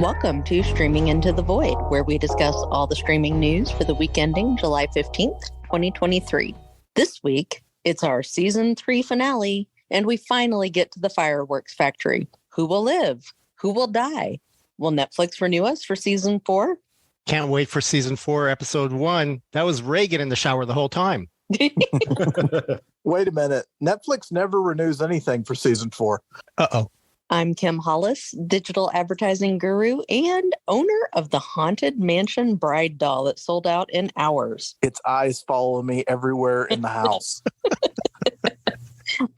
Welcome to Streaming Into the Void, where we discuss all the streaming news for the week ending July 15th, 2023. This week, it's our Season 3 finale, and we finally get to the fireworks factory. Who will live? Who will die? Will Netflix renew us for Season 4? Can't wait for Season 4, Episode 1. That was Reagan in the shower the whole time. Wait a minute. Netflix never renews anything for Season 4. Uh-oh. I'm Kim Hollis, digital advertising guru and owner of the Haunted Mansion bride doll that sold out in hours. Its eyes follow me everywhere in the house.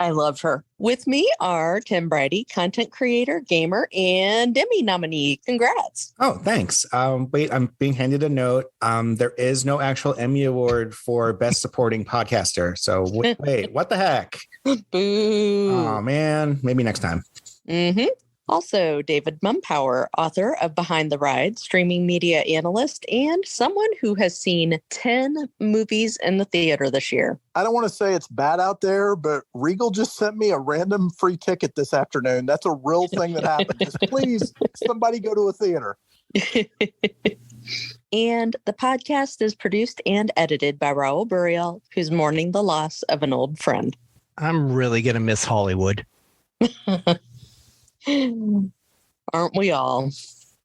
I love her. With me are Tim Brady, content creator, gamer, and Emmy nominee. Congrats. Oh, thanks. Wait, I'm being handed a note. There is no actual Emmy Award for Best Supporting Podcaster. So wait, what the heck? Boo. Oh, man. Maybe next time. Mm-hmm. Also, David Mumpower, author of Behind the Ride, streaming media analyst, and someone who has seen 10 movies in the theater this year. I don't want to say it's bad out there, but Regal just sent me a random free ticket this afternoon. That's a real thing that happened. Just please, somebody go to a theater. And the podcast is produced and edited by Raul Burial, who's mourning the loss of an old friend. I'm really going to miss Hollywood. Aren't we all?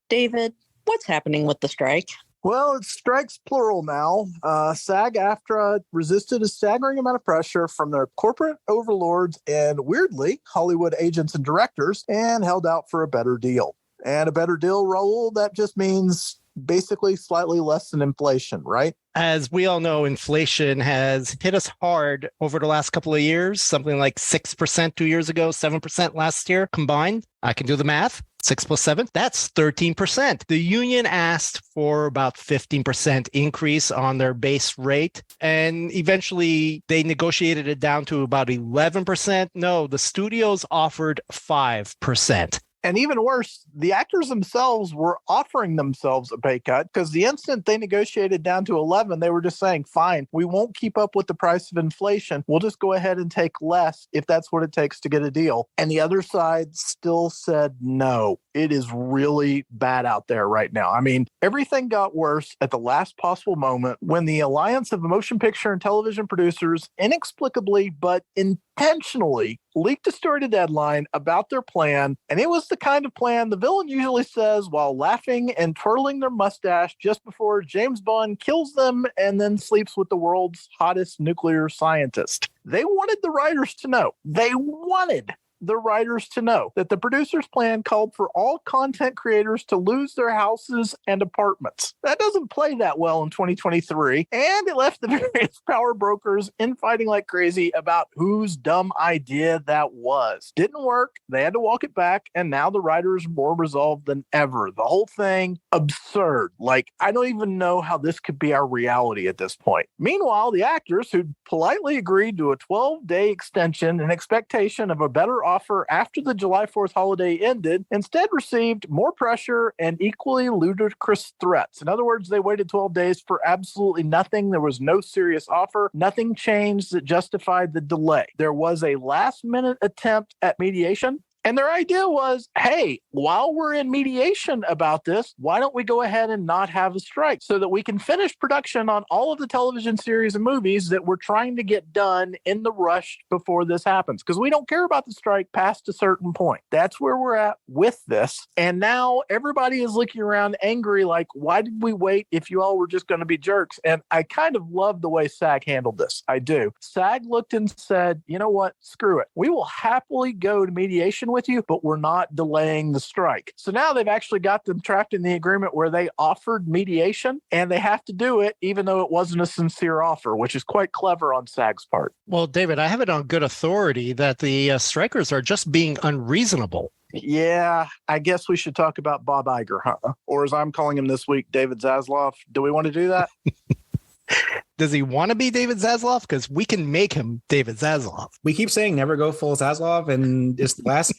David, what's happening with the strike? Well, it's strikes plural now. SAG-AFTRA resisted a staggering amount of pressure from their corporate overlords and, weirdly, Hollywood agents and directors, and held out for a better deal. And a better deal, Raul, that just means basically slightly less than inflation, right? As we all know, inflation has hit us hard over the last couple of years, something like 6% 2 years ago, 7% last year combined. I can do the math. 6 plus 7, that's 13%. The union asked for about 15% increase on their base rate, and eventually they negotiated it down to about 11%. No, the studios offered 5%. And even worse, the actors themselves were offering themselves a pay cut because the instant they negotiated down to 11, they were just saying, fine, we won't keep up with the price of inflation. We'll just go ahead and take less if that's what it takes to get a deal. And the other side still said no. It is really bad out there right now. I mean, everything got worse at the last possible moment when the Alliance of Motion Picture and Television Producers inexplicably but intentionally leaked a story to Deadline about their plan. And it was the kind of plan the villain usually says while laughing and twirling their mustache just before James Bond kills them and then sleeps with the world's hottest nuclear scientist. They wanted the writers to know. They wanted the writers to know that the producer's plan called for all content creators to lose their houses and apartments. That doesn't play that well in 2023, and it left the various power brokers infighting like crazy about whose dumb idea that was. Didn't work, they had to walk it back, and now the writers are more resolved than ever. The whole thing, absurd. Like, I don't even know how this could be our reality at this point. Meanwhile, the actors who politely agreed to a 12-day extension in expectation of a better offer after the July 4th holiday ended, instead received more pressure and equally ludicrous threats. In other words, they waited 12 days for absolutely nothing. There was no serious offer. Nothing changed that justified the delay. There was a last-minute attempt at mediation. And their idea was, hey, while we're in mediation about this, why don't we go ahead and not have a strike so that we can finish production on all of the television series and movies that we're trying to get done in the rush before this happens? Because we don't care about the strike past a certain point. That's where we're at with this. And now everybody is looking around angry like, why did we wait if you all were just going to be jerks? And I kind of love the way SAG handled this. I do. SAG looked and said, you know what? Screw it. We will happily go to mediation with you, but we're not delaying the strike. So now they've actually got them trapped in the agreement where they offered mediation and they have to do it even though it wasn't a sincere offer, which is quite clever on SAG's part. Well, David, I have it on good authority that the strikers are just being unreasonable. Yeah, I guess we should talk about Bob Iger, huh? Or as I'm calling him this week, David Zaslav. Do we want to do that? Does he want to be David Zaslav? Because we can make him David Zaslav. We keep saying never go full Zaslav, and this last,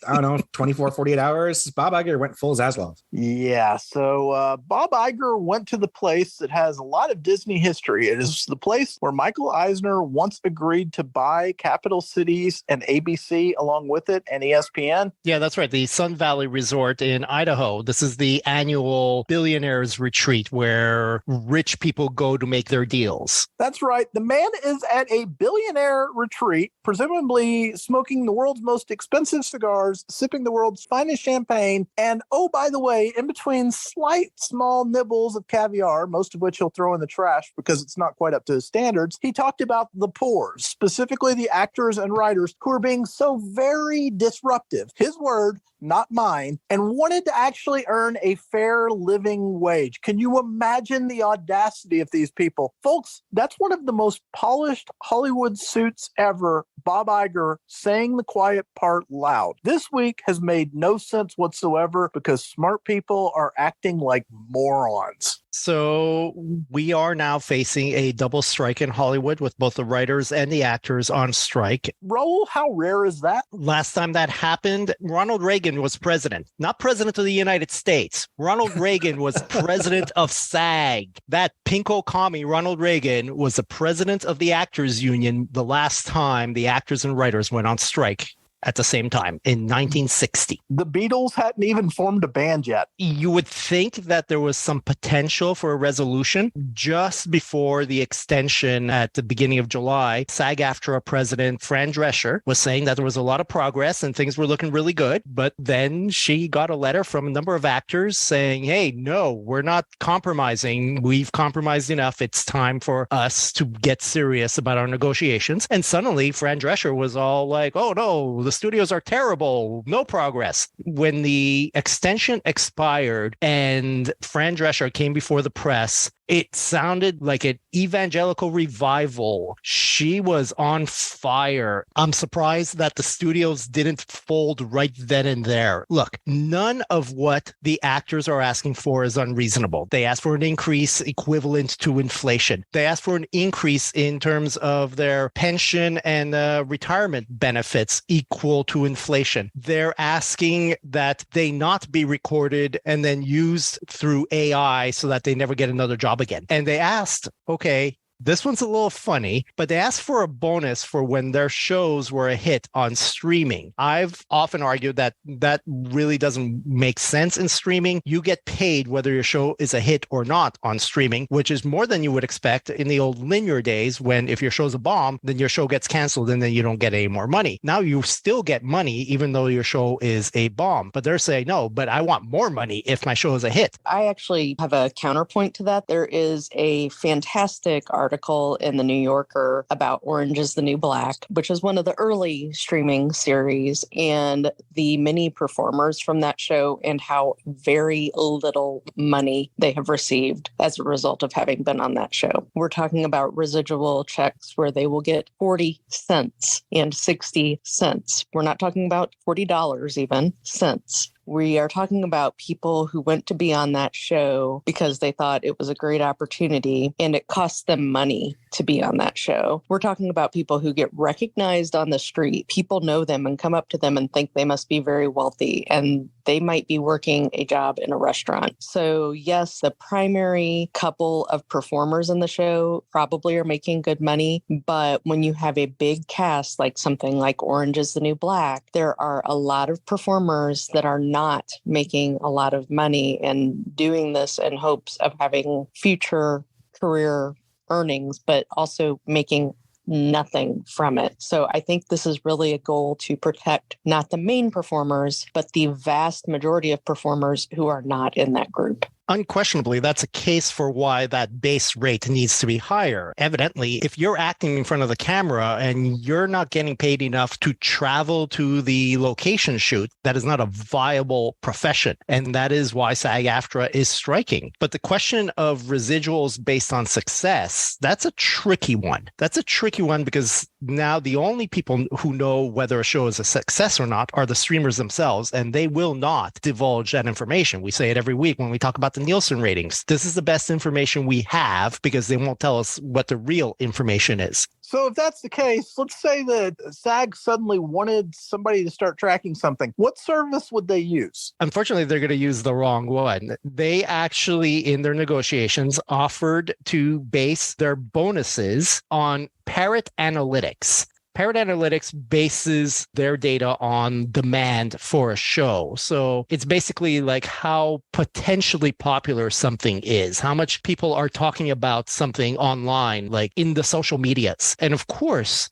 24, 48 hours, Bob Iger went full Zaslav. Yeah, so Bob Iger went to the place that has a lot of Disney history. It is the place where Michael Eisner once agreed to buy Capital Cities and ABC along with it and ESPN. Yeah, that's right. The Sun Valley Resort in Idaho. This is the annual billionaires retreat where rich people go to make their deals. That's right. The man is at a billionaire retreat, presumably smoking the world's most expensive cigars, sipping the world's finest champagne, and oh, by the way, in between slight small nibbles of caviar, most of which he'll throw in the trash because it's not quite up to his standards, he talked about the poor, specifically the actors and writers who are being so very disruptive. His word, not mine, and wanted to actually earn a fair living wage. Can you imagine the audacity of these people? Folks, that's one of the most polished Hollywood suits ever. Bob Iger saying the quiet part loud. This week has made no sense whatsoever because smart people are acting like morons. So we are now facing a double strike in Hollywood with both the writers and the actors on strike. Raul, how rare is that? Last time that happened, Ronald Reagan was president, not president of the United States. Ronald Reagan was president of SAG. That pinko commie Ronald Reagan was the president of the Actors Union the last time the actors and writers went on strike at the same time in 1960. The Beatles hadn't even formed a band yet. You would think that there was some potential for a resolution. Just before the extension at the beginning of July, SAG-AFTRA president Fran Drescher was saying that there was a lot of progress and things were looking really good. But then she got a letter from a number of actors saying, hey, no, we're not compromising. We've compromised enough. It's time for us to get serious about our negotiations. And suddenly Fran Drescher was all like, oh, no, the studios are terrible. No progress. When the extension expired and Fran Drescher came before the press, it sounded like an evangelical revival. She was on fire. I'm surprised that the studios didn't fold right then and there. Look, none of what the actors are asking for is unreasonable. They asked for an increase equivalent to inflation. They asked for an increase in terms of their pension and retirement benefits equal to inflation. They're asking that they not be recorded and then used through AI so that they never get another job again. And they asked, okay, this one's a little funny, but they asked for a bonus for when their shows were a hit on streaming. I've often argued that that really doesn't make sense in streaming. You get paid whether your show is a hit or not on streaming, which is more than you would expect in the old linear days when if your show's a bomb, then your show gets canceled and then you don't get any more money. Now you still get money even though your show is a bomb, but they're saying, no, but I want more money if my show is a hit. I actually have a counterpoint to that. There is a fantastic article in the New Yorker about Orange is the New Black, which is one of the early streaming series, and the many performers from that show and how very little money they have received as a result of having been on that show. We're talking about residual checks where they will get 40 cents and 60 cents. We're not talking about $40 even, cents. We are talking about people who went to be on that show because they thought it was a great opportunity and it cost them money to be on that show. We're talking about people who get recognized on the street. People know them and come up to them and think they must be very wealthy and they might be working a job in a restaurant. So yes, the primary couple of performers in the show probably are making good money. But when you have a big cast like something like Orange is the New Black, there are a lot of performers that are not making a lot of money and doing this in hopes of having future career earnings, but also making nothing from it. So I think this is really a goal to protect not the main performers, but the vast majority of performers who are not in that group. Unquestionably, that's a case for why that base rate needs to be higher. Evidently, if you're acting in front of the camera and you're not getting paid enough to travel to the location shoot, that is not a viable profession. And that is why SAG-AFTRA is striking. But the question of residuals based on success, that's a tricky one. That's a tricky one because now the only people who know whether a show is a success or not are the streamers themselves, and they will not divulge that information. We say it every week when we talk about the Nielsen ratings. This is the best information we have because they won't tell us what the real information is. So if that's the case, let's say that SAG suddenly wanted somebody to start tracking something. What service would they use? Unfortunately, they're going to use the wrong one. They actually, in their negotiations, offered to base their bonuses on Parrot Analytics. Parrot Analytics bases their data on demand for a show. So it's basically like how potentially popular something is, how much people are talking about something online, like in the social medias. And of course,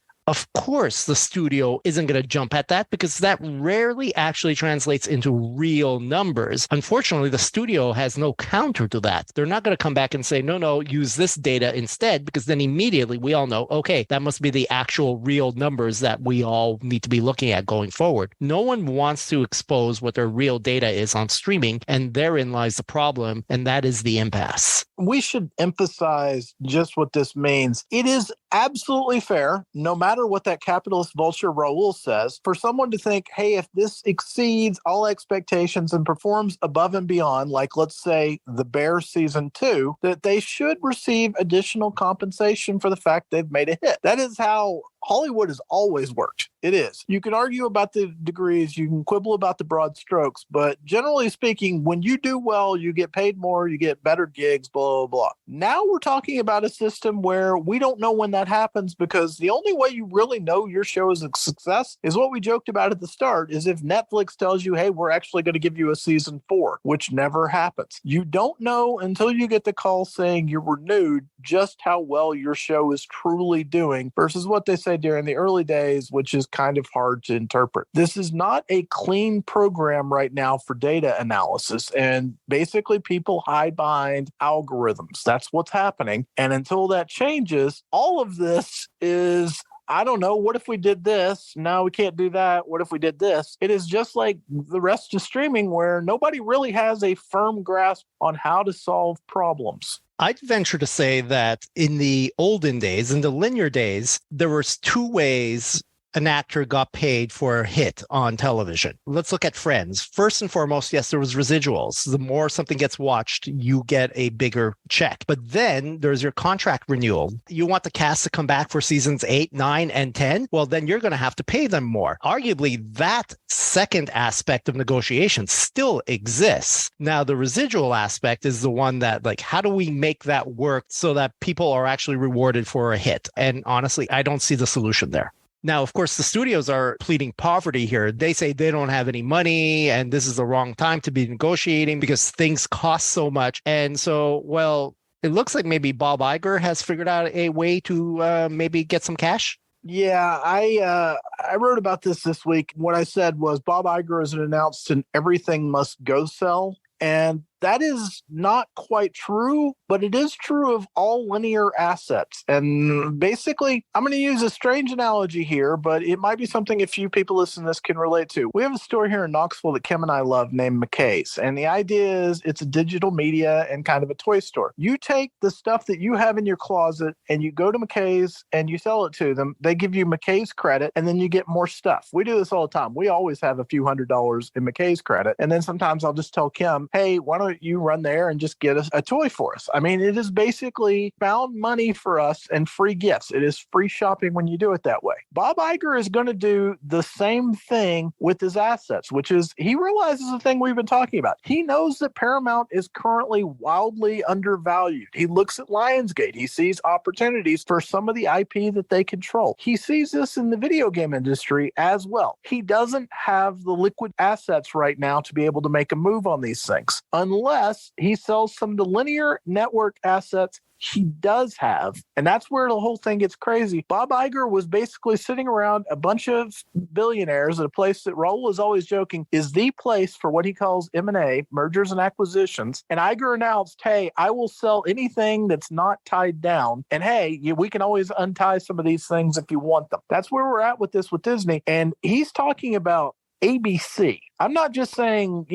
the studio isn't going to jump at that because that rarely actually translates into real numbers. Unfortunately, the studio has no counter to that. They're not going to come back and say, no, use this data instead, because then immediately we all know, okay, that must be the actual real numbers that we all need to be looking at going forward. No one wants to expose what their real data is on streaming, and therein lies the problem, and that is the impasse. We should emphasize just what this means. It is absolutely fair, no matter what that capitalist vulture Raul says, for someone to think, hey, if this exceeds all expectations and performs above and beyond, like let's say The Bear season 2, that they should receive additional compensation for the fact they've made a hit. That is how Hollywood has always worked. It is. You can argue about the degrees, you can quibble about the broad strokes, but generally speaking, when you do well, you get paid more, you get better gigs, blah, blah, blah. Now we're talking about a system where we don't know when that happens, because the only way you really know your show is a success is what we joked about at the start, is if Netflix tells you, hey, we're actually going to give you a season 4, which never happens. You don't know until you get the call saying you're renewed just how well your show is truly doing versus what they say during the early days, which is kind of hard to interpret. This is not a clean program right now for data analysis, and basically people hide behind algorithms. That's what's happening. And until that changes, all of this is, I don't know, what if we did this? No, we can't do that. What if we did this? It is just like the rest of streaming, where nobody really has a firm grasp on how to solve problems. I'd venture to say that in the olden days, in the linear days, there was two ways an actor got paid for a hit on television. Let's look at Friends. First and foremost, yes, there was residuals. The more something gets watched, you get a bigger check. But then there's your contract renewal. You want the cast to come back for seasons 8, 9, and 10? Well, then you're going to have to pay them more. Arguably, that second aspect of negotiations still exists. Now, the residual aspect is the one that, like, how do we make that work so that people are actually rewarded for a hit? And honestly, I don't see the solution there. Now, of course, the studios are pleading poverty here. They say they don't have any money and this is the wrong time to be negotiating because things cost so much. And so, well, it looks like maybe Bob Iger has figured out a way to maybe get some cash. Yeah, I wrote about this week. What I said was Bob Iger has announced an everything must go sell. And that is not quite true, but it is true of all linear assets. And basically, I'm going to use a strange analogy here, but it might be something a few people listening to this can relate to. We have a store here in Knoxville that Kim and I love named McKay's. And the idea is it's a digital media and kind of a toy store. You take the stuff that you have in your closet and you go to McKay's and you sell it to them. They give you McKay's credit and then you get more stuff. We do this all the time. We always have a few $100s in McKay's credit. And then sometimes I'll just tell Kim, hey, why don't you run there and just get us a toy for us? I mean, it is basically found money for us and free gifts. It is free shopping when you do it that way. Bob Iger is going to do the same thing with his assets, which is he realizes the thing we've been talking about. He knows that Paramount is currently wildly undervalued. He looks at Lionsgate. He sees opportunities for some of the IP that they control. He sees this in the video game industry as well. He doesn't have the liquid assets right now to be able to make a move on these things, unless he sells some of the linear network assets he does have. And that's where the whole thing gets crazy. Bob Iger was basically sitting around a bunch of billionaires at a place that Raul is always joking is the place for what he calls M&A, mergers and acquisitions. And Iger announced, hey, I will sell anything that's not tied down. And hey, we can always untie some of these things if you want them. That's where we're at with this with Disney. And he's talking about ABC. I'm not just saying,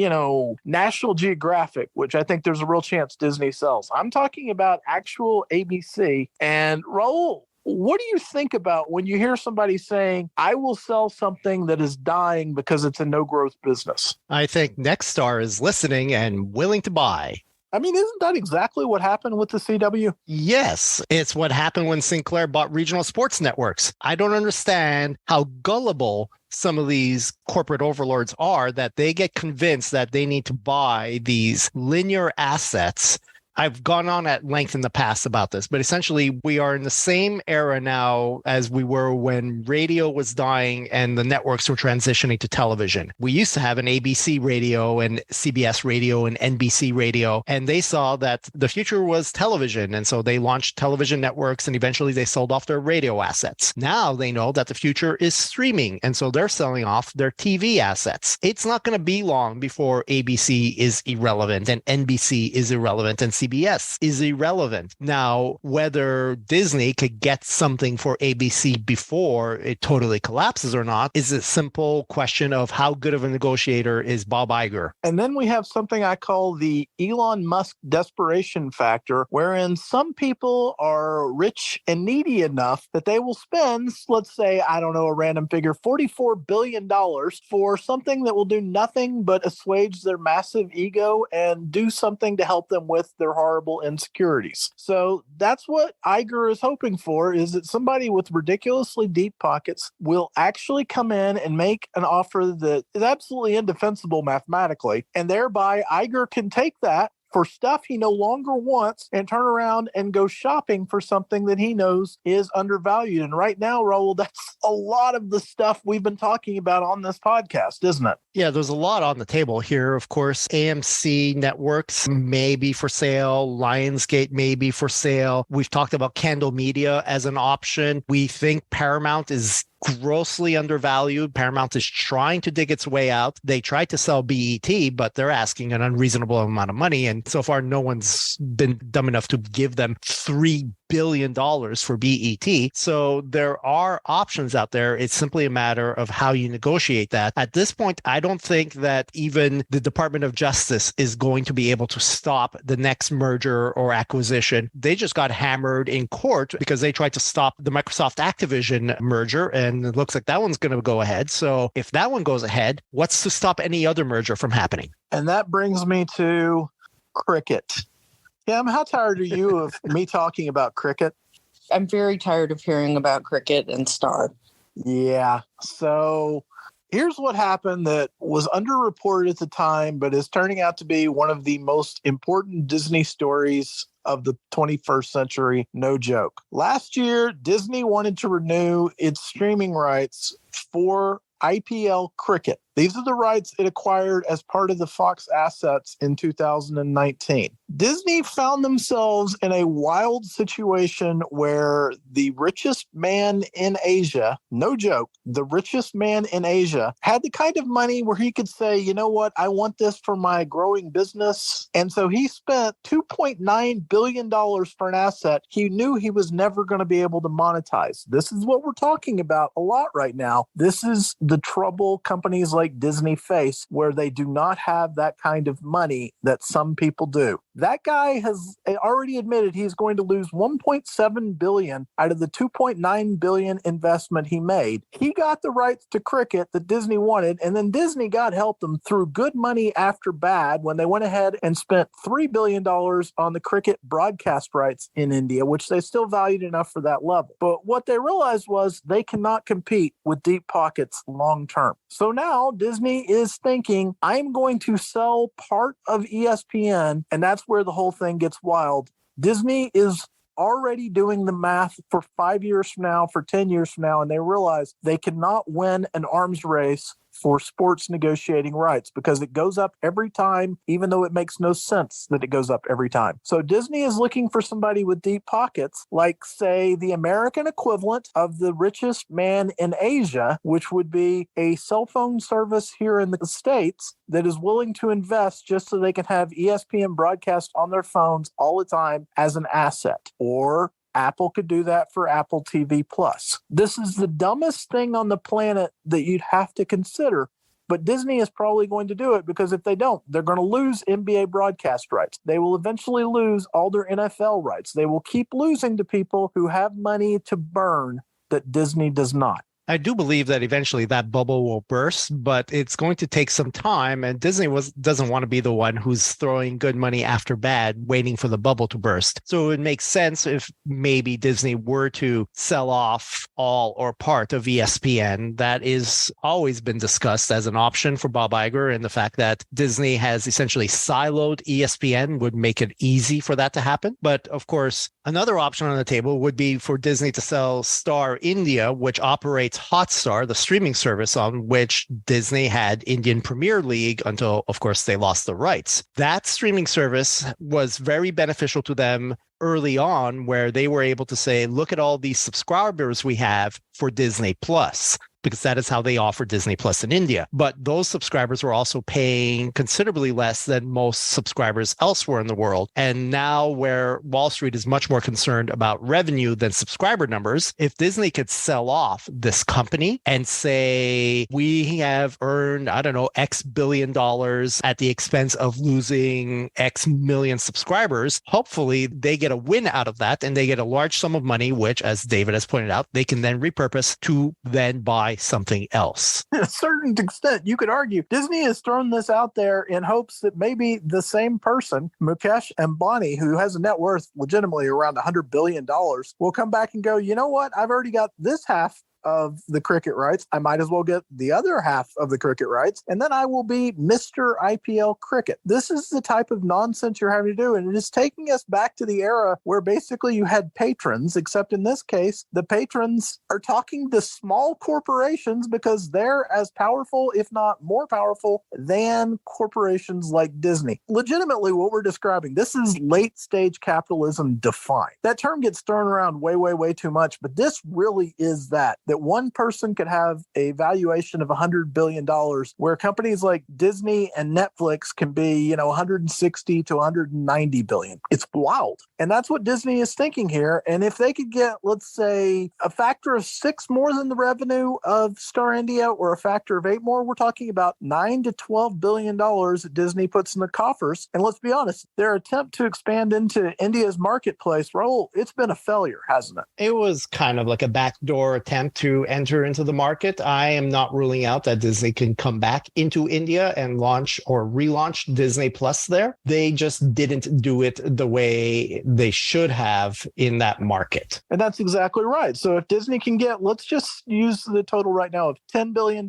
National Geographic, which I think there's a real chance Disney sells. I'm talking about actual ABC. And Raul, what do you think about when you hear somebody saying, I will sell something that is dying because it's a no growth business? I think Nexstar is listening and willing to buy. I mean, isn't that exactly what happened with the CW? Yes, it's what happened when Sinclair bought regional sports networks. I don't understand how gullible some of these corporate overlords are that they get convinced that they need to buy these linear assets. I've gone on at length in the past about this, but essentially we are in the same era now as we were when radio was dying and the networks were transitioning to television. We used to have an ABC radio and CBS radio and NBC radio, and they saw that the future was television. And so they launched television networks and eventually they sold off their radio assets. Now they know that the future is streaming. And so they're selling off their TV assets. It's not going to be long before ABC is irrelevant and NBC is irrelevant and CBS is irrelevant. Now, whether Disney could get something for ABC before it totally collapses or not is a simple question of how good of a negotiator is Bob Iger. And then we have something I call the Elon Musk desperation factor, wherein some people are rich and needy enough that they will spend, let's say, I don't know, a random figure, $44 billion for something that will do nothing but assuage their massive ego and do something to help them with their horrible insecurities. So that's what Iger is hoping for, is that somebody with ridiculously deep pockets will actually come in and make an offer that is absolutely indefensible mathematically, and thereby Iger can take that for stuff he no longer wants and turn around and go shopping for something that he knows is undervalued. And right now, Raul, that's a lot of the stuff we've been talking about on this podcast, isn't it? Yeah, there's a lot on the table here. Of course, AMC networks may be for sale. Lionsgate may be for sale. We've talked about Candle Media as an option. We think Paramount is grossly undervalued. Paramount is trying to dig its way out. They tried to sell BET, but they're asking an unreasonable amount of money. And so far, no one's been dumb enough to give them $3 billion for BET. So there are options out there. It's simply a matter of how you negotiate that. At this point, I don't think that even the Department of Justice is going to be able to stop the next merger or acquisition. They just got hammered in court because they tried to stop the Microsoft Activision merger, and it looks like that one's going to go ahead. So if that one goes ahead, what's to stop any other merger from happening? And that brings me to cricket. Kim, how tired are you of me talking about cricket? I'm very tired of hearing about cricket and Star. Yeah. So here's what happened that was underreported at the time, but is turning out to be one of the most important Disney stories of the 21st century. No joke. Last year, Disney wanted to renew its streaming rights for IPL cricket. These are the rights it acquired as part of the Fox assets in 2019. Disney found themselves in a wild situation where the richest man in Asia, no joke, the richest man in Asia had the kind of money where he could say, you know what, I want this for my growing business. And so he spent $2.9 billion for an asset he knew he was never going to be able to monetize. This is what we're talking about a lot right now. This is the trouble companies like Disney face, where they do not have that kind of money that some people do. That guy has already admitted he's going to lose $1.7 billion out of the $2.9 billion investment he made. He got the rights to cricket that Disney wanted, and then Disney, God help them, threw good money after bad when they went ahead and spent $3 billion on the cricket broadcast rights in India, which they still valued enough for that level. But what they realized was they cannot compete with deep pockets long term. So now Disney is thinking, I'm going to sell part of ESPN, and that's where the whole thing gets wild. Disney is already doing the math for 5 years from now, for 10 years from now, and they realize they cannot win an arms race for sports negotiating rights because it goes up every time, even though it makes no sense that it goes up every time. So Disney is looking for somebody with deep pockets, like, say, the American equivalent of the richest man in Asia, which would be a cell phone service here in the States that is willing to invest just so they can have ESPN broadcast on their phones all the time as an asset. Or Apple could do that for Apple TV Plus. This is the dumbest thing on the planet that you'd have to consider. But Disney is probably going to do it because if they don't, they're going to lose NBA broadcast rights. They will eventually lose all their NFL rights. They will keep losing to people who have money to burn that Disney does not. I do believe that eventually that bubble will burst, but it's going to take some time. And Disney doesn't want to be the one who's throwing good money after bad, waiting for the bubble to burst. So it would make sense if maybe Disney were to sell off all or part of ESPN. That is always been discussed as an option for Bob Iger, and the fact that Disney has essentially siloed ESPN would make it easy for that to happen. But of course, another option on the table would be for Disney to sell Star India, which operates Hotstar, the streaming service on which Disney had Indian Premier League until, of course, they lost the rights. That streaming service was very beneficial to them early on, where they were able to say, look at all these subscribers we have for Disney Plus, because that is how they offer Disney Plus in India. But those subscribers were also paying considerably less than most subscribers elsewhere in the world. And now, where Wall Street is much more concerned about revenue than subscriber numbers, if Disney could sell off this company and say, we have earned, I don't know, X billion dollars at the expense of losing X million subscribers, hopefully they get a win out of that and they get a large sum of money, which, as David has pointed out, they can then repurpose to then buy something else. To a certain extent, you could argue Disney has thrown this out there in hopes that maybe the same person, Mukesh Ambani, who has a net worth legitimately around $100 billion, will come back and go, you know what? I've already got this half of the cricket rights. I might as well get the other half of the cricket rights, and then I will be Mr. IPL Cricket. This is the type of nonsense you're having to do, and it is taking us back to the era where basically you had patrons, except in this case, the patrons are talking to small corporations because they're as powerful, if not more powerful, than corporations like Disney. Legitimately, what we're describing, this is late-stage capitalism defined. That term gets thrown around way, way, way too much, but this really is that one person could have a valuation of $100 billion, where companies like Disney and Netflix can be, 160 to 190 billion. It's wild. And that's what Disney is thinking here. And if they could get, let's say, a factor of 6 more than the revenue of Star India, or a factor of 8 more, we're talking about $9 to $12 billion that Disney puts in the coffers. And let's be honest, their attempt to expand into India's marketplace, Raul, it's been a failure, hasn't it? It was kind of like a backdoor attempt to enter into the market. I am not ruling out that Disney can come back into India and launch or relaunch Disney Plus there. They just didn't do it the way they should have in that market. And that's exactly right. So if Disney can get, let's just use the total right now of $10 billion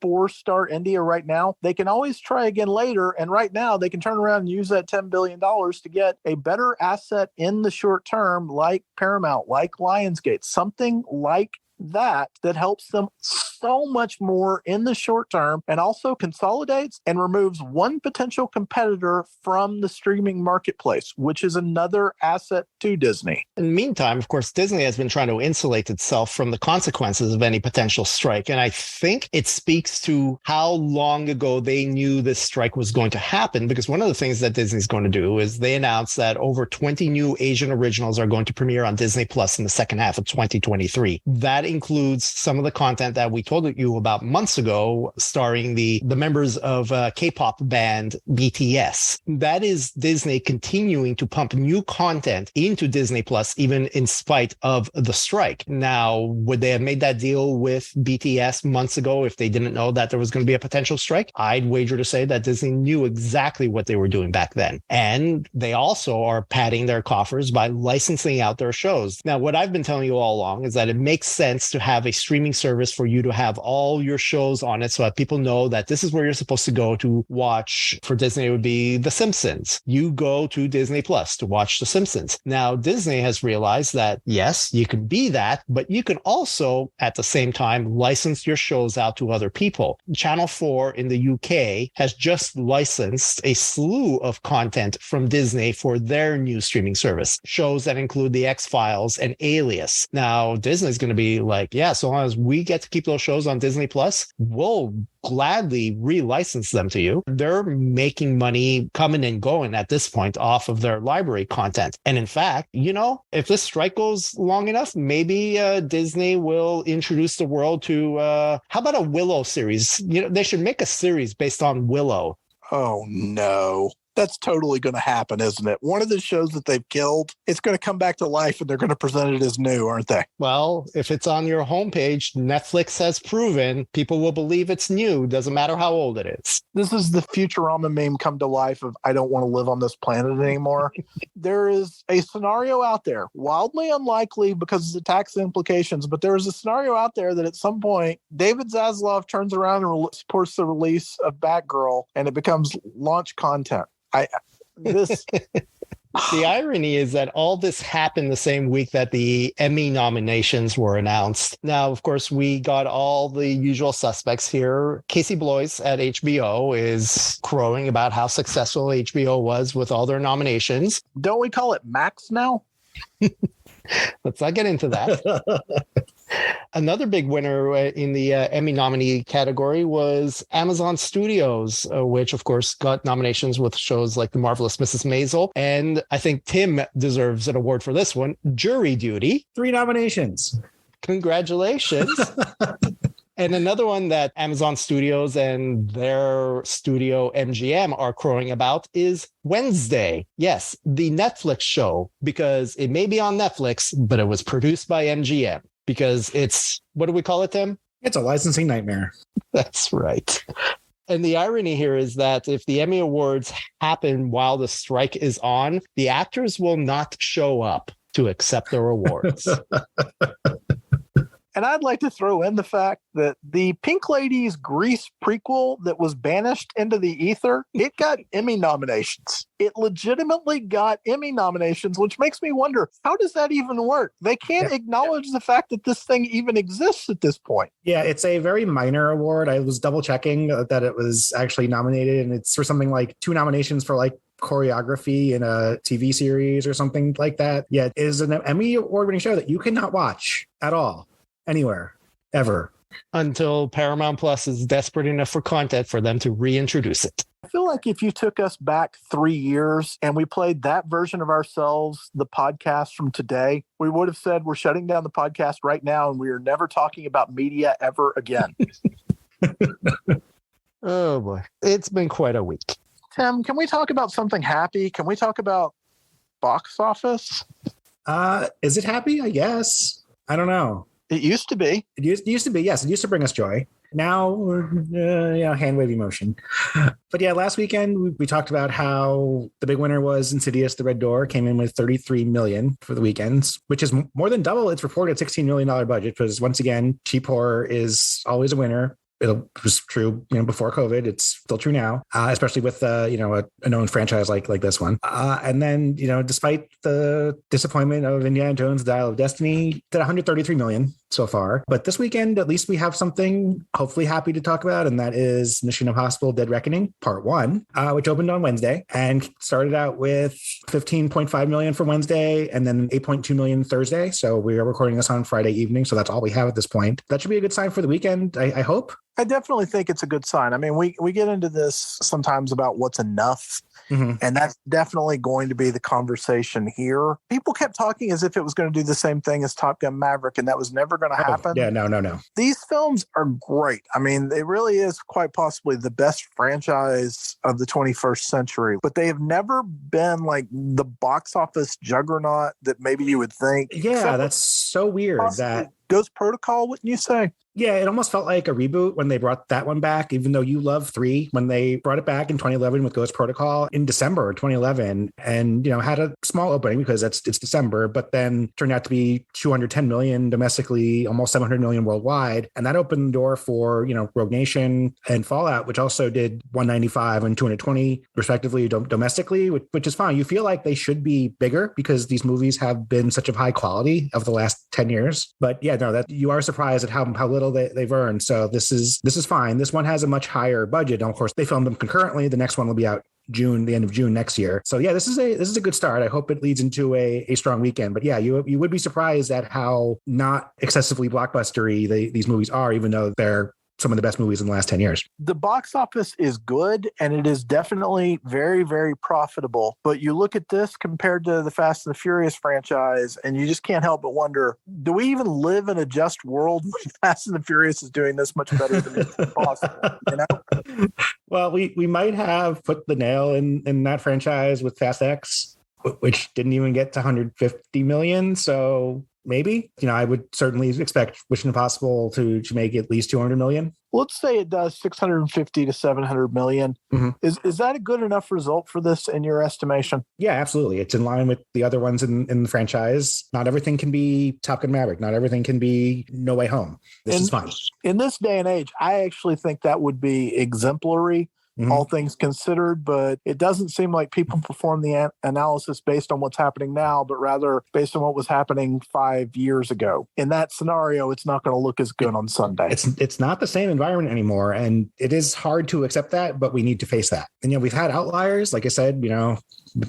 for Star India right now, they can always try again later. And right now they can turn around and use that $10 billion to get a better asset in the short term, like Paramount, like Lionsgate, something like that helps them so much more in the short term, and also consolidates and removes one potential competitor from the streaming marketplace, which is another asset to Disney. In the meantime, of course, Disney has been trying to insulate itself from the consequences of any potential strike. And I think it speaks to how long ago they knew this strike was going to happen, because one of the things that Disney's going to do is they announced that over 20 new Asian originals are going to premiere on Disney Plus in the second half of 2023. That includes some of the content that we told you about months ago, starring the members of K-pop band BTS. That is Disney continuing to pump new content into Disney Plus, even in spite of the strike. Now, would they have made that deal with BTS months ago if they didn't know that there was going to be a potential strike? I'd wager to say that Disney knew exactly what they were doing back then. And they also are padding their coffers by licensing out their shows. Now, what I've been telling you all along is that it makes sense to have a streaming service for you to have all your shows on it so that people know that this is where you're supposed to go to watch. For Disney, it would be The Simpsons. You go to Disney Plus to watch The Simpsons. Now, Disney has realized that, yes, you can be that, but you can also, at the same time, license your shows out to other people. Channel 4 in the UK has just licensed a slew of content from Disney for their new streaming service. Shows that include The X-Files and Alias. Now, Disney's going to be like, yeah, so long as we get to keep those shows on Disney Plus, we'll gladly relicense them to you. They're making money coming and going at this point off of their library content. And in fact, if this strike goes long enough, maybe Disney will introduce the world to, how about a Willow series? They should make a series based on Willow. Oh, no. That's totally going to happen, isn't it? One of the shows that they've killed, it's going to come back to life and they're going to present it as new, aren't they? Well, if it's on your homepage, Netflix has proven people will believe it's new. Doesn't matter how old it is. This is the Futurama meme come to life of I don't want to live on this planet anymore. There is a scenario out there, wildly unlikely because of the tax implications, but there is a scenario out there that at some point, David Zaslav turns around and supports the release of Batgirl and it becomes launch content. The irony is that all this happened the same week that the Emmy nominations were announced. Now, of course, we got all the usual suspects here. Casey Bloys at HBO is crowing about how successful HBO was with all their nominations. Don't we call it Max now? Let's not get into that. Another big winner in the Emmy nominee category was Amazon Studios, which, of course, got nominations with shows like The Marvelous Mrs. Maisel. And I think Tim deserves an award for this one, Jury Duty. 3 nominations. Congratulations. And another one that Amazon Studios and their studio MGM are crowing about is Wednesday. Yes, the Netflix show, because it may be on Netflix, but it was produced by MGM. Because it's, what do we call it, Tim? It's a licensing nightmare. That's right. And the irony here is that if the Emmy Awards happen while the strike is on, the actors will not show up to accept their awards. And I'd like to throw in the fact that the Pink Ladies Grease prequel that was banished into the ether, it got Emmy nominations. It legitimately got Emmy nominations, which makes me wonder, how does that even work? They can't acknowledge the fact that this thing even exists at this point. Yeah, it's a very minor award. I was double checking that it was actually nominated, and it's for something like 2 nominations for like choreography in a TV series or something like that. Yeah, it is an Emmy award-winning show that you cannot watch at all. Anywhere, ever. Until Paramount Plus is desperate enough for content for them to reintroduce it. I feel like if you took us back 3 years and we played that version of ourselves, the podcast from today, we would have said we're shutting down the podcast right now and we are never talking about media ever again. Oh boy, it's been quite a week. Tim, can we talk about something happy? Can we talk about box office? Is it happy? I guess. I don't know. It used to be. It used to be, yes. It used to bring us joy. Now, hand wavy motion. But yeah, last weekend, we talked about how the big winner was Insidious, The Red Door, came in with $33 million for the weekends, which is more than double its reported $16 million budget, because once again, cheap horror is always a winner. It was true, before COVID. It's still true now, especially with, a known franchise like this one. And then, despite the disappointment of Indiana Jones, The Dial of Destiny, did $133 million so far. But this weekend, at least we have something hopefully happy to talk about, and that is Mission Impossible Dead Reckoning Part 1, which opened on Wednesday and started out with $15.5 million for Wednesday and then $8.2 million Thursday. So we are recording this on Friday evening, so that's all we have at this point. That should be a good sign for the weekend, I hope. I definitely think it's a good sign. I mean, we get into this sometimes about what's enough. Mm-hmm. And that's definitely going to be the conversation here. People kept talking as if it was going to do the same thing as Top Gun Maverick, and that was never going to happen. Yeah, no. These films are great. I mean, it really is quite possibly the best franchise of the 21st century, but they have never been like the box office juggernaut that maybe you would think. Yeah, that's so weird. That Ghost Protocol, wouldn't you say? Yeah, it almost felt like a reboot when they brought that one back, even though you love 3, when they brought it back in 2011 with Ghost Protocol in December 2011 and, had a small opening because it's December, but then turned out to be 210 million domestically, almost 700 million worldwide. And that opened the door for, Rogue Nation and Fallout, which also did 195 and 220 respectively domestically, which is fine. You feel like they should be bigger because these movies have been such of high quality of the last 10 years. But yeah, no, that you are surprised at how little they've earned. So this is fine. This one has a much higher budget. And of course, they filmed them concurrently. The next one will be out the end of June next year. So yeah, this is a good start. I hope it leads into a strong weekend. But yeah, you would be surprised at how not excessively blockbustery these movies are, even though they're some of the best movies in the last 10 years. The box office is good, and it is definitely very, very profitable. But you look at this compared to the Fast and the Furious franchise, and you just can't help but wonder, do we even live in a just world when Fast and the Furious is doing this much better than it's possible? You know? Well, we might have put the nail in that franchise with Fast X, which didn't even get to 150 million. So maybe, I would certainly expect Mission Impossible to make at least 200 million. Let's say it does 650 to 700 million. Mm-hmm. Is that a good enough result for this in your estimation? Yeah, absolutely. It's in line with the other ones in the franchise. Not everything can be Top Gun Maverick. Not everything can be No Way Home. This is fun. In this day and age, I actually think that would be exemplary. Mm-hmm. All things considered, but it doesn't seem like people perform the analysis based on what's happening now, but rather based on what was happening 5 years ago. In that scenario, it's not going to look as good on Sunday. It's not the same environment anymore, and it is hard to accept that, but we need to face that. And we've had outliers, like I said,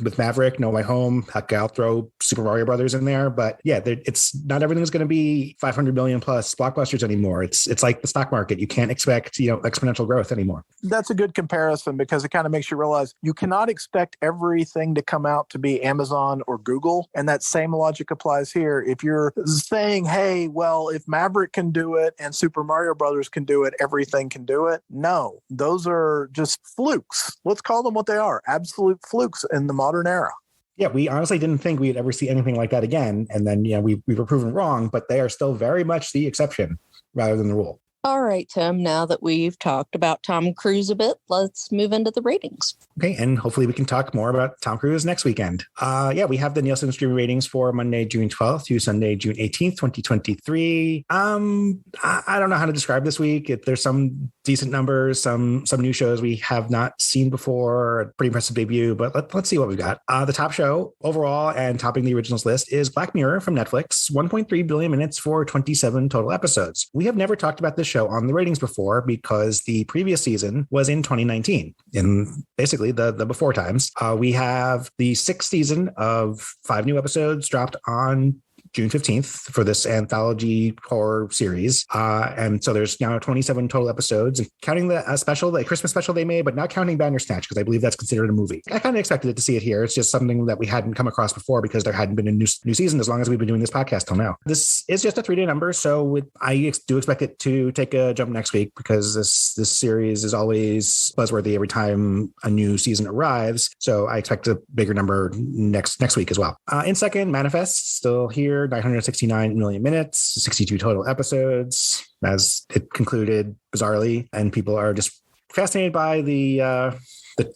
with Maverick, No Way Home. Heck, I'll throw Super Mario Brothers in there, but yeah, it's not everything's going to be 500 million plus blockbusters anymore. It's like the stock market. You can't expect exponential growth anymore. That's a good comparison, because it kind of makes you realize you cannot expect everything to come out to be Amazon or Google. And that same logic applies here. If you're saying, hey, well, if Maverick can do it and Super Mario Brothers can do it, everything can do it. No, those are just flukes. Let's call them what they are. Absolute flukes in the modern era. Yeah, we honestly didn't think we'd ever see anything like that again. And then, we were proven wrong, but they are still very much the exception rather than the rule. All right, Tim, now that we've talked about Tom Cruise a bit, let's move into the ratings. Okay, and hopefully we can talk more about Tom Cruise next weekend. We have the Nielsen streaming ratings for Monday, June 12th to Sunday, June 18th, 2023. I don't know how to describe this week. There's some decent numbers, some new shows we have not seen before, a pretty impressive debut, but let's see what we've got. The top show overall and topping the originals list is Black Mirror from Netflix, 1.3 billion minutes for 27 total episodes. We have never talked about this show on the ratings before because the previous season was in 2019, in basically the before times. We have the sixth season of 5 new episodes dropped on June 15th for this anthology horror series. And so there's now 27 total episodes, counting the Christmas special they made, but not counting Bandersnatch, because I believe that's considered a movie. I kind of expected to see it here. It's just something that we hadn't come across before because there hadn't been a new season as long as we've been doing this podcast till now. This is just a 3-day number, so I do expect it to take a jump next week because this series is always buzzworthy every time a new season arrives. So I expect a bigger number next week as well. In second, Manifest, still here. 969 million minutes, 62 total episodes, as it concluded bizarrely, and people are just fascinated by the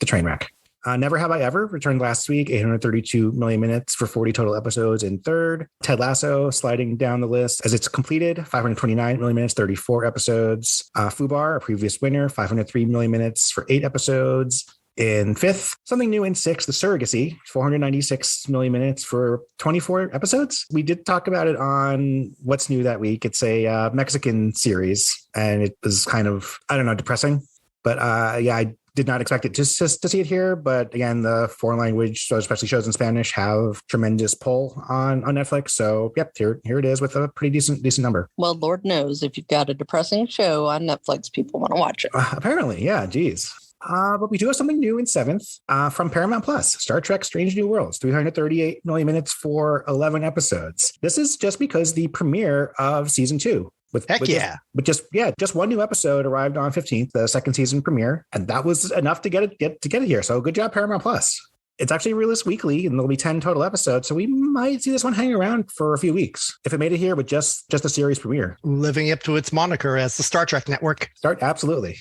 train wreck. Never Have I Ever returned last week, 832 million minutes for 40 total episodes in third. Ted Lasso sliding down the list as it's completed, 529 million minutes, 34 episodes. Fubar, a previous winner, 503 million minutes for 8 episodes. In fifth, something new in sixth, The Surrogacy, 496 million minutes for 24 episodes. We did talk about it on What's New That Week. It's a Mexican series, and it was kind of, depressing. But I did not expect it just to see it here. But again, the foreign language, so especially shows in Spanish, have tremendous pull on Netflix. So yep, here it is with a pretty decent number. Well, Lord knows if you've got a depressing show on Netflix, people want to watch it. Apparently, yeah, geez. But we do have something new in seventh from Paramount Plus, Star Trek Strange New Worlds, 338 million minutes for 11 episodes. This is just because the premiere of season 2. Just one new episode arrived on 15th, the second season premiere, and that was enough to get it here. So good job, Paramount Plus. It's actually released weekly, and there'll be 10 total episodes, so we might see this one hang around for a few weeks if it made it here with just a series premiere. Living up to its moniker as the Star Trek Network. Absolutely.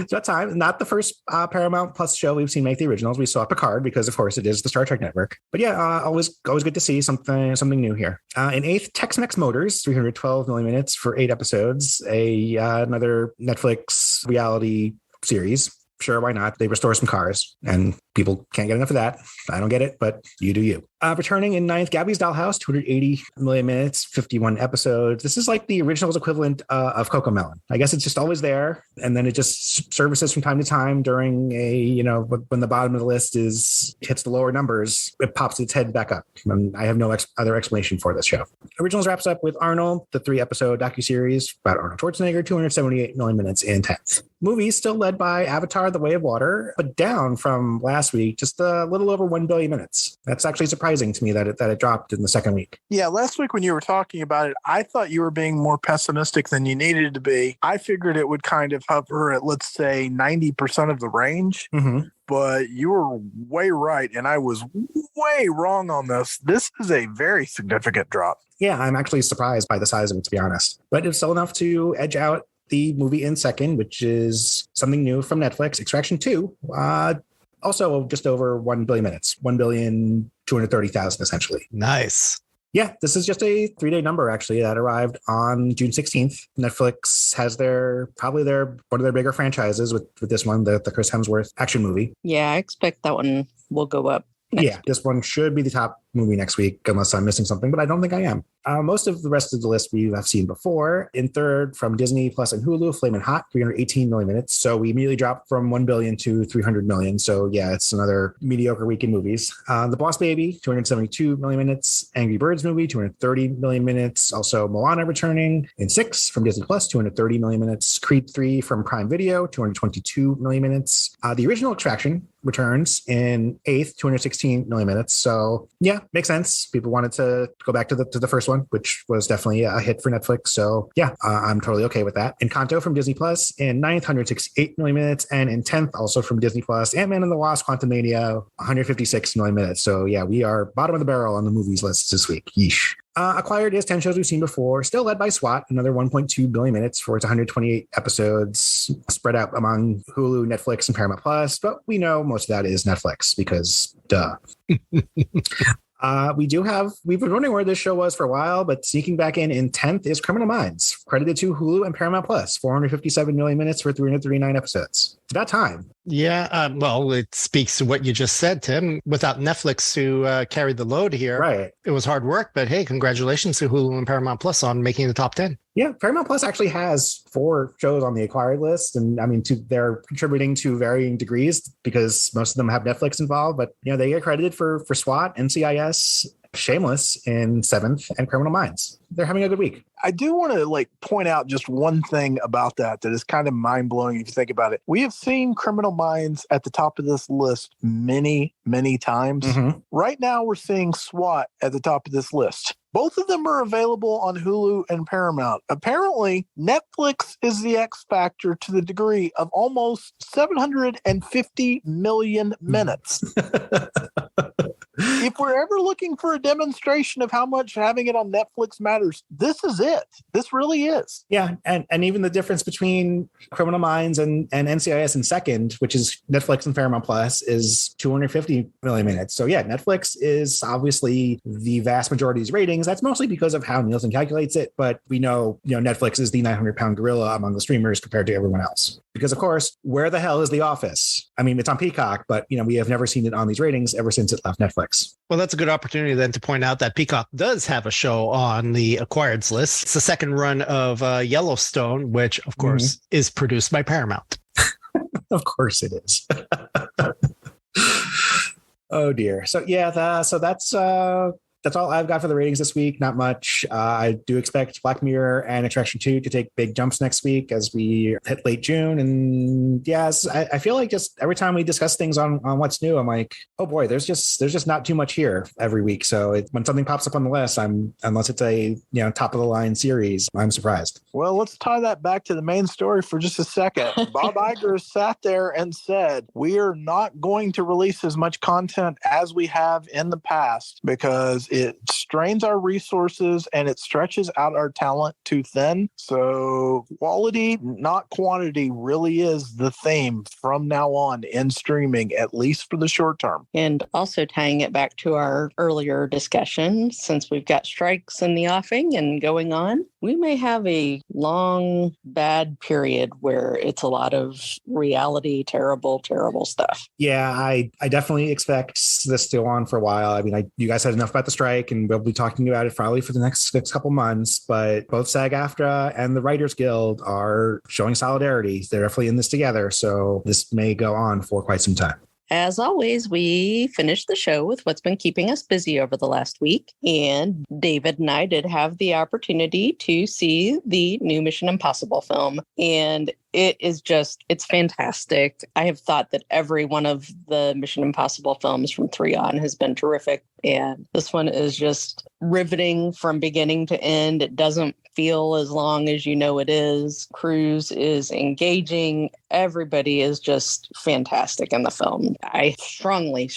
So that time, not the first Paramount Plus show we've seen make the originals. We saw Picard because, of course, it is the Star Trek Network. But yeah, always good to see something new here. In eighth, Tex-Mex Motors, 312 million minutes for 8 episodes. Another Netflix reality series. Sure, why not? They restore some cars, and people can't get enough of that. I don't get it, but you do you. Returning in ninth, Gabby's Dollhouse, 280 million minutes, 51 episodes. This is like the original's equivalent of Cocomelon. I guess it's just always there, and then it just services from time to time during when the bottom of the list hits the lower numbers, it pops its head back up. And I have no other explanation for this show. Originals wraps up with Arnold, the 3-episode docuseries about Arnold Schwarzenegger, 278 million minutes in 10th. Movies still led by Avatar: The Way of Water, but down from last week, just a little over 1 billion minutes. That's actually surprising to me that it dropped in the second week. Yeah, last week when you were talking about it, I thought you were being more pessimistic than you needed to be. I figured it would kind of hover at, let's say, 90% of the range. Mm-hmm. But you were way right, and I was way wrong on this. This is a very significant drop. Yeah, I'm actually surprised by the size of it, to be honest. But it's still enough to edge out the movie in second, which is something new from Netflix, Extraction 2. Also just over 1 billion minutes, 1,230,000 essentially. Nice. Yeah, this is just a 3-day number, actually, that arrived on June 16th. Netflix has one of their bigger franchises with this one, the Chris Hemsworth action movie. Yeah, I expect that one will go up. Yeah, this one should be the top movie next week, unless I'm missing something, but I don't think I am. Most of the rest of the list we have seen before. In third, from Disney Plus and Hulu, Flamin' Hot, 318 million minutes. So we immediately dropped from 1 billion to 300 million. So yeah, it's another mediocre week in movies. The Boss Baby, 272 million minutes. Angry Birds movie, 230 million minutes. Also Moana returning in sixth from Disney Plus, 230 million minutes. Creed 3 from Prime Video, 222 million minutes. The original Extraction returns in eighth, 216 million minutes. So yeah, makes sense. People wanted to go back to the first one, which was definitely a hit for Netflix. So yeah, I'm totally okay with that. Encanto from Disney Plus in ninth, 168 million minutes. And in 10th, also from Disney Plus, Ant-Man and the Wasp, Quantumania, 156 million minutes. So yeah, we are bottom of the barrel on the movies list this week. Yeesh. Acquired is 10 shows we've seen before, still led by SWAT, another 1.2 billion minutes for its 128 episodes spread out among Hulu, Netflix, and Paramount Plus. But we know most of that is Netflix because duh. We've been wondering where this show was for a while, but sneaking back in 10th is Criminal Minds, credited to Hulu and Paramount Plus, 457 million minutes for 339 episodes. It's about time. Yeah, well, it speaks to what you just said, Tim. Without Netflix to carry the load here, right? It was hard work, but hey, congratulations to Hulu and Paramount Plus on making the top 10. Yeah, Paramount Plus actually has 4 shows on the acquired list, and I mean, they're contributing to varying degrees because most of them have Netflix involved. But they get credited for SWAT, NCIS, Shameless in 7th, and Criminal Minds. They're having a good week. I do want to point out just one thing about that is kind of mind-blowing if you think about it. We have seen Criminal Minds at the top of this list many, many times. Mm-hmm. Right now, we're seeing SWAT at the top of this list. Both of them are available on Hulu and Paramount. Apparently, Netflix is the X factor to the degree of almost 750 million minutes. If we're ever looking for a demonstration of how much having it on Netflix matters, this is it. This really is. Yeah, and even the difference between Criminal Minds and NCIS in second, which is Netflix and Paramount Plus, is 250 million minutes. So yeah, Netflix is obviously the vast majority of these ratings. That's mostly because of how Nielsen calculates it, but we know, Netflix is the 900-pound gorilla among the streamers compared to everyone else. Because of course, where the hell is The Office? I mean, it's on Peacock, but we have never seen it on these ratings ever since it left Netflix. Well, that's a good opportunity then to point out that Peacock does have a show on the acquireds list. It's the second run of Yellowstone, which of course is produced by Paramount. Of course it is. Oh dear. So yeah, that's all I've got for the ratings this week. Not much. I do expect Black Mirror and Attraction 2 to take big jumps next week as we hit late June. And yes, I feel like just every time we discuss things on what's new, I'm like, oh boy, there's just not too much here every week. So when something pops up on the list, unless it's a top of the line series, I'm surprised. Well, let's tie that back to the main story for just a second. Bob Iger sat there and said, we are not going to release as much content as we have in the past because It strains our resources and it stretches out our talent too thin. So quality, not quantity, really is the theme from now on in streaming, at least for the short term. And also tying it back to our earlier discussion, since we've got strikes in the offing and going on, we may have a long, bad period where it's a lot of reality, terrible stuff. Yeah, I definitely expect this to go on for a while. I mean, you guys said enough about the strike, and we'll be talking about it probably for the next couple months. But both SAG-AFTRA and the Writers Guild are showing solidarity. They're definitely in this together. So this may go on for quite some time. As always, we finished the show with what's been keeping us busy over the last week. And David and I did have the opportunity to see the new Mission Impossible film. And it's fantastic. I have thought that every one of the Mission Impossible films from 3 on has been terrific. And this one is just riveting from beginning to end. It doesn't feel as long as you know it is. Cruise is engaging. Everybody is just fantastic in the film. I strongly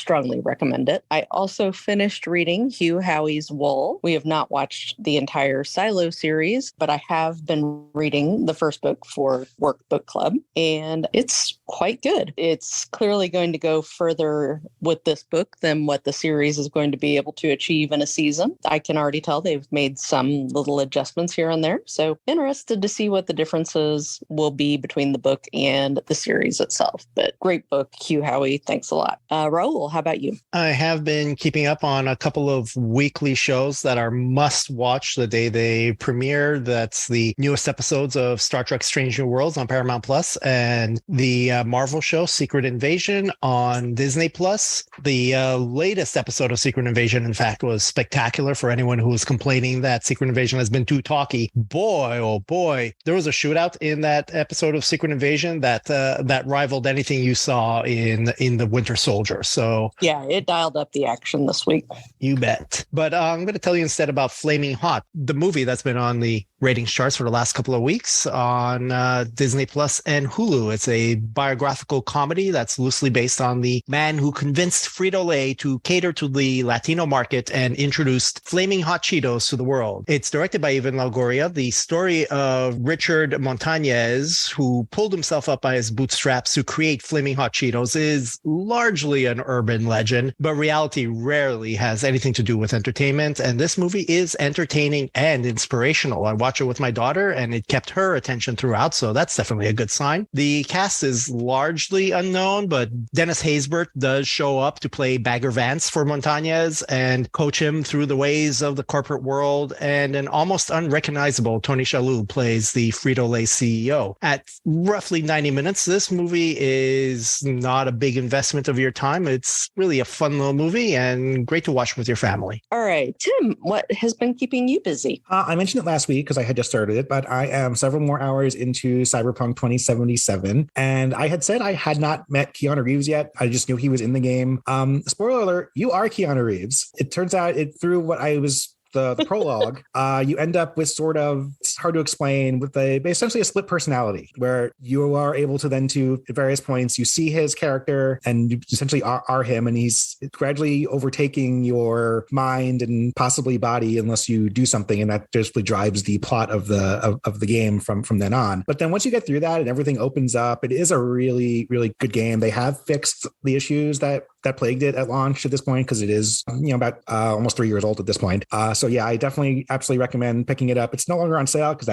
recommend it. I also finished reading Hugh Howey's Wool. We have not watched the entire Silo series, but I have been reading the first book for Work Book Club, and it's quite good. It's clearly going to go further with this book than what the series is going to be able to achieve in a season. I can already tell they've made some little adjustments here and there. So interested to see what the differences will be between the book and the series itself. But great book, Hugh Howey. Thanks a lot. Raul, how about you? I have been keeping up on a couple of weekly shows that are must watch the day they premiere. That's the newest episodes of Star Trek Strange New Worlds on Paramount Plus and the Marvel show Secret Invasion on Disney Plus. The latest episode of Secret Invasion, in fact, was spectacular for anyone who was complaining that Secret Invasion has been too talky. Boy, oh boy, there was a shootout in that episode of Secret Invasion that rivaled anything you saw in the Winter Soldier. So yeah, it dialed up the action this week. You bet. But I'm going to tell you instead about Flaming Hot, the movie that's been on the ratings charts for the last couple of weeks on Disney Plus and Hulu. It's a biographical comedy that's loosely based on the man who convinced Frito-Lay to cater to the Latino market and introduced Flaming Hot Cheetos to the world. It's directed by Ivan Longoria. The story of Richard Montañez, who pulled himself up by his bootstraps to create Flaming Hot Cheetos, is largely an urban legend, but reality rarely has anything to do with entertainment. And this movie is entertaining and inspirational. I watched it with my daughter and it kept her attention throughout, so that's definitely a good sign. The cast is largely unknown, but Dennis Haysbert does show up to play Bagger Vance for Montañez and coach him through the ways of the corporate world, and an almost unrecognizable Tony Shalhoub plays the Frito-Lay CEO. At roughly 90 minutes, this movie is not a big investment of your time. It's really a fun little movie and great to watch with your family. All right, Tim, what has been keeping you busy? I mentioned it last week because I had just started it, but I am several more hours into Cyberpunk 2077. And I had said I had not met Keanu Reeves yet. I just knew he was in the game. Spoiler alert, you are Keanu Reeves. It turns out through what I was the prologue, you end up with sort of, it's hard to explain, with essentially a split personality where you are able to then at various points, you see his character and you essentially are him, and he's gradually overtaking your mind and possibly body unless you do something, and that just drives the plot of the game from then on. But then once you get through that and everything opens up, it is a really, really good game. They have fixed the issues that plagued it at launch at this point, because it is about almost 3 years old at this point. So yeah, I definitely absolutely recommend picking it up. It's no longer on sale because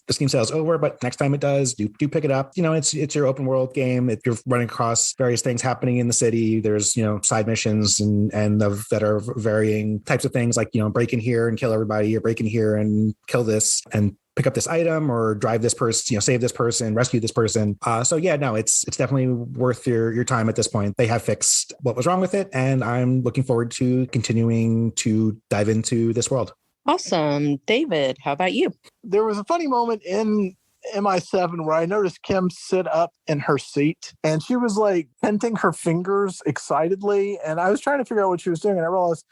the Steam sale is over, but next time it does, do pick it up. It's your open world game. You're running across various things happening in the city. There's side missions that are varying types of things, like break in here and kill everybody, or break in here and kill this and pick up this item, or drive this person, save this person, rescue this person. So yeah, no, it's definitely worth your time at this point. They have fixed what was wrong with it, and I'm looking forward to continuing to dive into this world. Awesome. David, how about you? There was a funny moment in MI7 where I noticed Kim sit up in her seat and she was like hinting her fingers excitedly, and I was trying to figure out what she was doing, and I realized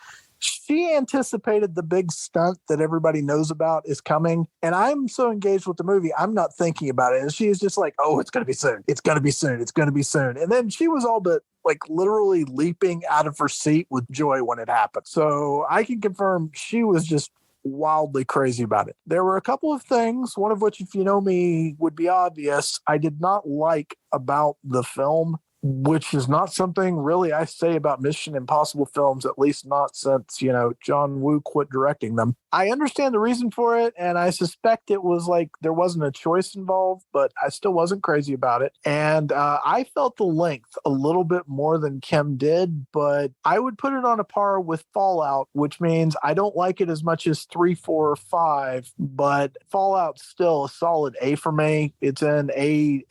she anticipated the big stunt that everybody knows about is coming. And I'm so engaged with the movie, I'm not thinking about it. And she's just like, oh, it's going to be soon. It's going to be soon. It's going to be soon. And then she was all but like literally leaping out of her seat with joy when it happened. So I can confirm she was just wildly crazy about it. There were a couple of things, one of which, if you know me, would be obvious, I did not like about the film, which is not something really I say about Mission Impossible films, at least not since, John Woo quit directing them. I understand the reason for it, and I suspect it was like there wasn't a choice involved, but I still wasn't crazy about it. And I felt the length a little bit more than Kim did, but I would put it on a par with Fallout, which means I don't like it as much as 3, 4, or 5, but Fallout's still a solid A for me. It's in A+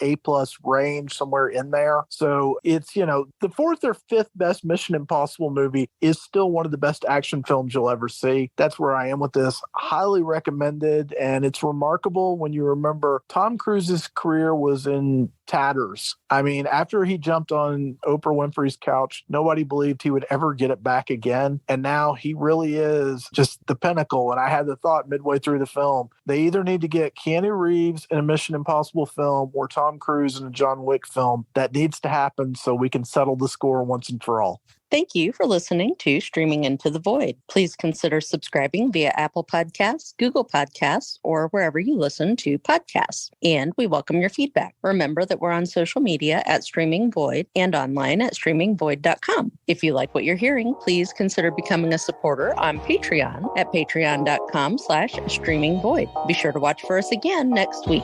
range, somewhere in there. So it's, the 4th or 5th best Mission Impossible movie is still one of the best action films you'll ever see. That's where I am with this. Highly recommended. And it's remarkable when you remember Tom Cruise's career was in tatters. I mean, after he jumped on Oprah Winfrey's couch, nobody believed he would ever get it back again. And now he really is just the pinnacle. And I had the thought midway through the film, they either need to get Keanu Reeves in a Mission Impossible film or Tom Cruise in a John Wick film. That needs to happen so we can settle the score once and for all. Thank you for listening to Streaming Into the Void. Please consider subscribing via Apple Podcasts, Google Podcasts, or wherever you listen to podcasts. And we welcome your feedback. Remember that we're on social media at Streaming Void and online at streamingvoid.com. If you like what you're hearing, please consider becoming a supporter on Patreon at patreon.com/streamingvoid. Be sure to watch for us again next week.